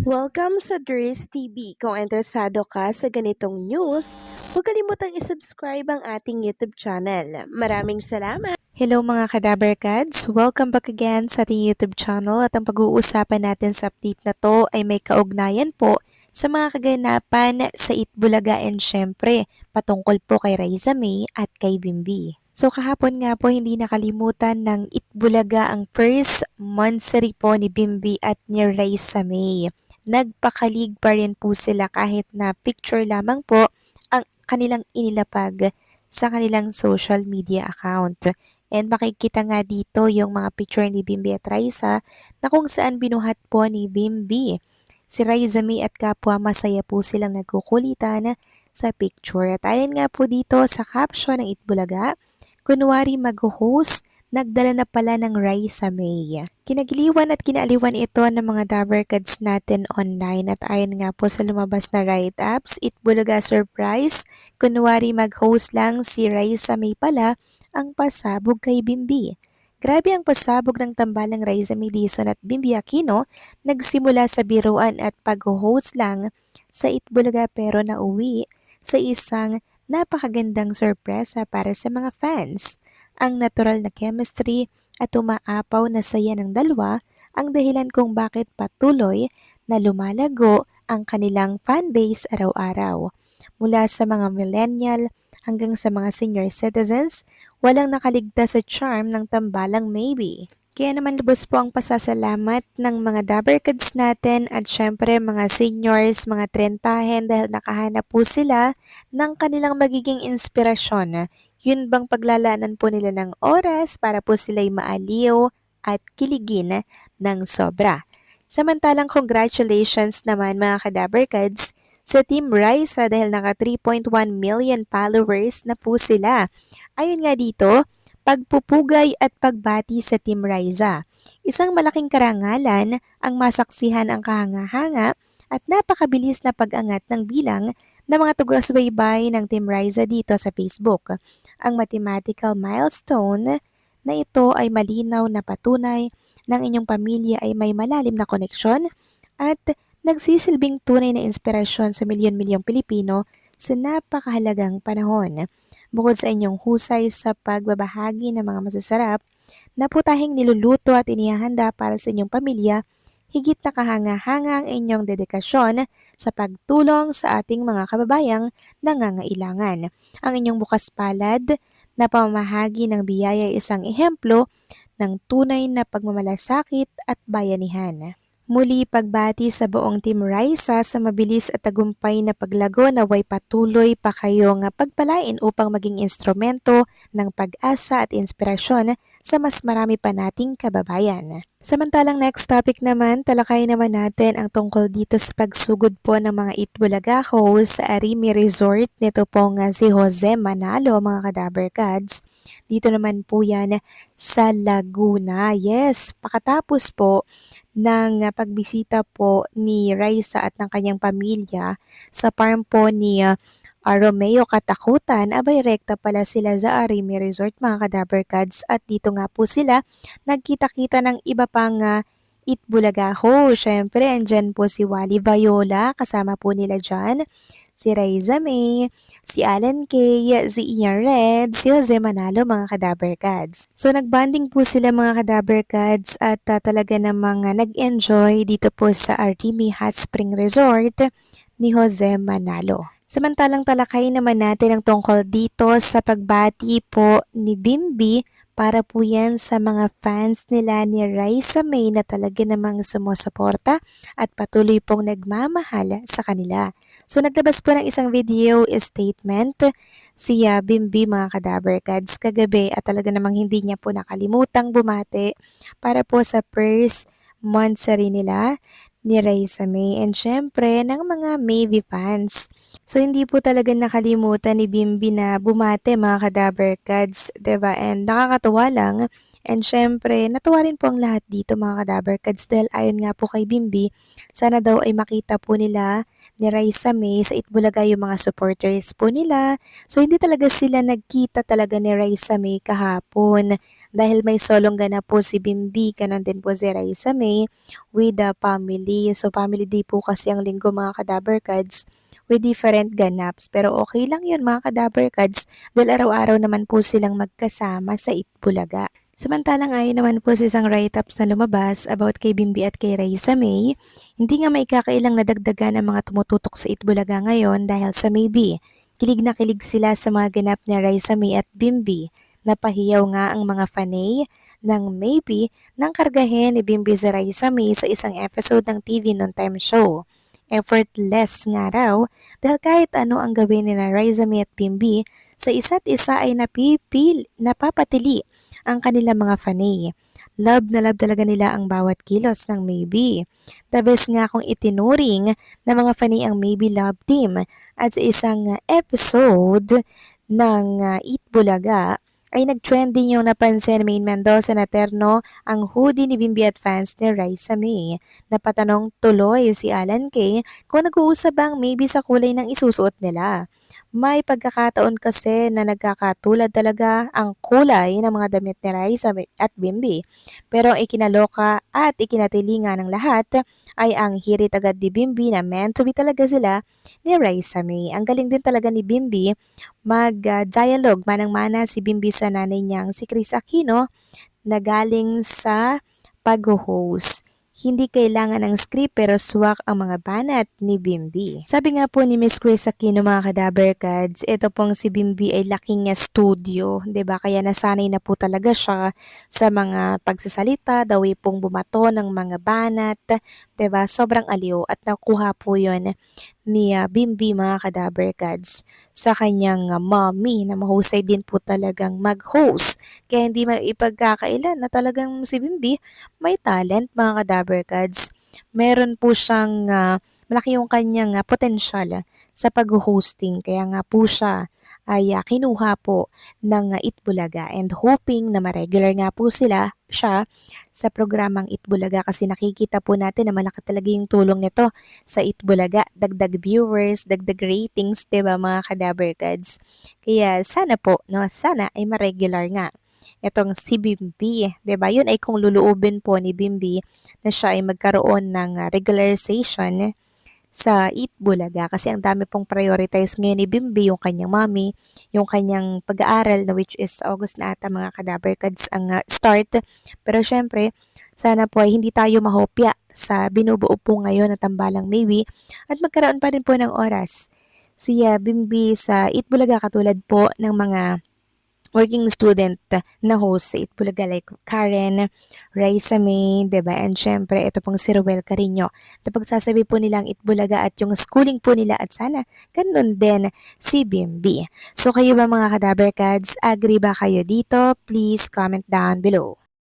Welcome sa Dries TV. Kung interesado ka sa ganitong news, huwag kalimutang isubscribe ang ating YouTube channel. Maraming salamat! Hello mga Kadaver Kads! Welcome back again sa ating YouTube channel at ang pag-uusapan natin sa update na to ay may kaugnayan po sa mga kaganapan sa Itbulaga and syempre patungkol po kay Raisa May at kay Bimbi. So kahapon nga po hindi nakalimutan ng Itbulaga ang first monthsary po ni Bimbi at ni Raisa May. Nagpakalig pa rin po sila kahit na picture lamang po ang kanilang inilapag sa kanilang social media account. And makikita nga dito yung mga picture ni Bimbi at Raisa na kung saan binuhat po ni Bimbi. Si Raisa May at kapwa masaya po silang nagkukulitan sa picture. At ayon nga po dito sa caption ng Itbulaga, kunwari mag-host, nagdala na pala ng Raisa May. Kinagiliwan at kinaaliwan ito ng mga Dabber Kads natin online at ayon nga po sa lumabas na write-ups, Itbulaga surprise, kunwari mag-host lang si Raisa May pala ang pasabog kay Bimbi. Grabe ang pasabog ng tambalang Raisa May Dizon at Bimbi Aquino, nagsimula sa biruan at pag-host lang sa Itbulaga pero nauwi sa isang napakagandang sorpresa para sa mga fans. Ang natural na chemistry at umaapaw na saya ng dalawa ang dahilan kung bakit patuloy na lumalago ang kanilang fanbase araw-araw. Mula sa mga millennial hanggang sa mga senior citizens, walang nakaligtas sa charm ng tambalang Maybe. Kaya naman lubos po ang pasasalamat ng mga Dabber Kids natin at syempre mga seniors, mga trentahen dahil nakahanap po sila ng kanilang magiging inspirasyon. Yun bang paglalanan po nila ng oras para po sila'y maaliw at kiligin ng sobra. Samantalang congratulations naman mga Kadaber Kids sa Team Raisa dahil naka 3.1 million followers na po sila. Ayon nga dito, pagpupugay at pagbati sa Team Raisa. Isang malaking karangalan ang masaksihan ang kahanga-hanga at napakabilis na pag-angat ng bilang ng mga tugasbaybay ng Team Raisa dito sa Facebook. Ang mathematical milestone na ito ay malinaw na patunay ng inyong pamilya ay may malalim na koneksyon at nagsisilbing tunay na inspirasyon sa milyon-milyong Pilipino sa napakahalagang panahon. Bukod sa inyong husay sa pagbabahagi ng mga masasarap na putahing niluluto at inihahanda para sa inyong pamilya, higit na kahanga-hanga ang inyong dedikasyon sa pagtulong sa ating mga kababayang nangangailangan. Ang inyong bukas palad na pamamahagi ng biyaya ay isang ehemplo ng tunay na pagmamalasakit at bayanihan. Muli pagbati sa buong Team Raisa sa mabilis at tagumpay na paglago naway patuloy pa kayong pagpalain upang maging instrumento ng pag-asa at inspirasyon sa mas marami pa nating kababayan. Samantalang next topic naman, talakay naman natin ang tungkol dito sa pagsugod po ng mga Itbulaga host sa Arimi Resort nito pong si Jose Manalo mga Kadaber Kads. Dito naman po yan sa Laguna. Yes, pakatapos po ng pagbisita po ni Raisa at ng kanyang pamilya sa farm po ni Romeo Katakutan, abay rekta pala sila sa Arimi Resort mga Kadaber Kads at dito nga po sila nagkita-kita ng iba pang Itbulaga ho. Syempre, andyan po si Wally Viola, kasama po nila dyan si Raisa May, si Alan Kay, si Ian Red, si Jose Manalo mga Kadaber Kads. So nagbanding po sila mga Kadaber Kads at talaga namang nag-enjoy dito po sa Arimi Hot Spring Resort ni Jose Manalo. Samantalang talakay naman natin ang tungkol dito sa pagbati po ni Bimbi para po yan sa mga fans nila ni Raisa May na talaga namang sumusuporta at patuloy pong nagmamahal sa kanila. So naglabas po ng isang video statement si Bimbi mga Kadaber Kads kagabi at talaga namang hindi niya po nakalimutang bumati para po sa first monthsary nila ni Raisa May and syempre ng mga Maybe fans. So hindi po talaga nakalimutan ni Bimbi na bumate mga Kadaber Kads, 'di ba? And nakakatuwa lang And syempre, natuwa rin po ang lahat dito mga ka-Dabarkads dahil ayon nga po kay Bimbi, sana daw ay makita po nila ni Raisa May sa Itbulaga yung mga supporters po nila. So hindi talaga sila nagkita talaga ni Raisa May kahapon dahil may solong ganap po si Bimbi, kanon din po si Raisa May with the family. So family day po kasi ang linggo mga ka-Dabarkads with different ganaps. Pero okay lang yun mga ka-Dabarkads dahil araw-araw naman po silang magkasama sa Itbulaga. Samantalang ayon naman po sa isang write-ups na lumabas about kay Bimbi at kay Raisa May, hindi nga maikakailang nadagdagan ang mga tumututok sa Itbulaga ngayon dahil sa Maybe. Kilig na kilig sila sa mga ganap ni Raisa May at Bimbi. Napahiyaw nga ang mga fanay ng Maybe nang kargahin ni Bimbi si Raisa May sa isang episode ng TV Noontime Show. Effortless nga raw dahil kahit ano ang gawin ni Raisa May at Bimbi, sa isa't isa ay napapatili ang kanilang mga fanay. Love na love talaga nila ang bawat kilos ng Maybe. The best nga kung itinuring na mga fanay ang Maybe Love Team at sa isang episode ng Eat Bulaga ay nag-trending yung napansin Main Mendoza na terno ang hoodie ni Bimbi at fans ni Raisa May. Napatanong tuloy si Alan Kay kung nag-uusap bang maybe sa kulay ng isusuot nila. May pagkakataon kasi na nagkakatulad talaga ang kulay ng mga damit ni Raisa at Bimbi. Pero ang ikinaloka at ikinatilinga ng lahat ay ang hirit agad ni Bimbi na meant to be talaga sila ni Raisa May. Ang galing din talaga ni Bimbi mag-dialogue manang-mana si Bimbi sa nanay niyang si Chris Aquino na galing sa pag-host. Hindi kailangan ng script pero swak ang mga banat ni Bimbi. Sabi nga po ni Miss Chris Aquino mga ka-Dabarkads, ito pong si Bimbi ay laking studio, 'di ba? Kaya nasanay na po talaga siya sa mga pagsasalita, dawi pong bumato ng mga banat, 'di ba? Sobrang aliw at nakuha po 'yon ni Bimbi mga ka-Dabarkads sa kanyang mommy na mahusay din po talagang mag-host. Kaya hindi maipagkakailan na talagang si Bimbi may talent mga ka-Dabarkads. Meron po siyang malaki yung kanyang potensyal sa pag-hosting. Kaya nga po siya ay kinuha po ng Itbulaga and hoping na ma-regular nga po siya sa programang Itbulaga kasi nakikita po natin na malaki talaga yung tulong nito sa Itbulaga. Dagdag viewers, dagdag ratings, 'di ba mga ka-Dabarkads? Kaya sana po, no, sana ay ma-regular nga itong si Bimbi, 'di ba? Yun ay kung luluubin po ni Bimbi na siya ay magkaroon ng regularization sa Eat Bulaga kasi ang dami pong prioritize ngayon ni Bimbi, yung kanyang mommy, yung kanyang pag-aaral na which is August na ata mga ka-Dabarkads ang start. Pero syempre, sana po ay hindi tayo mahopya sa binubuo po ngayon na tambalang Maybe at magkaroon pa rin po ng oras si Bimbi sa Eat Bulaga katulad po ng mga working student na host sa Itbulaga like Karen, Raisa May, 'di ba? And syempre, ito pong si Ruel Carino. Na pagsasabi po nila ang Itbulaga at yung schooling po nila at sana ganun din si Bimbi. So kayo ba mga ka-Dabarkads, agree ba kayo dito? Please comment down below.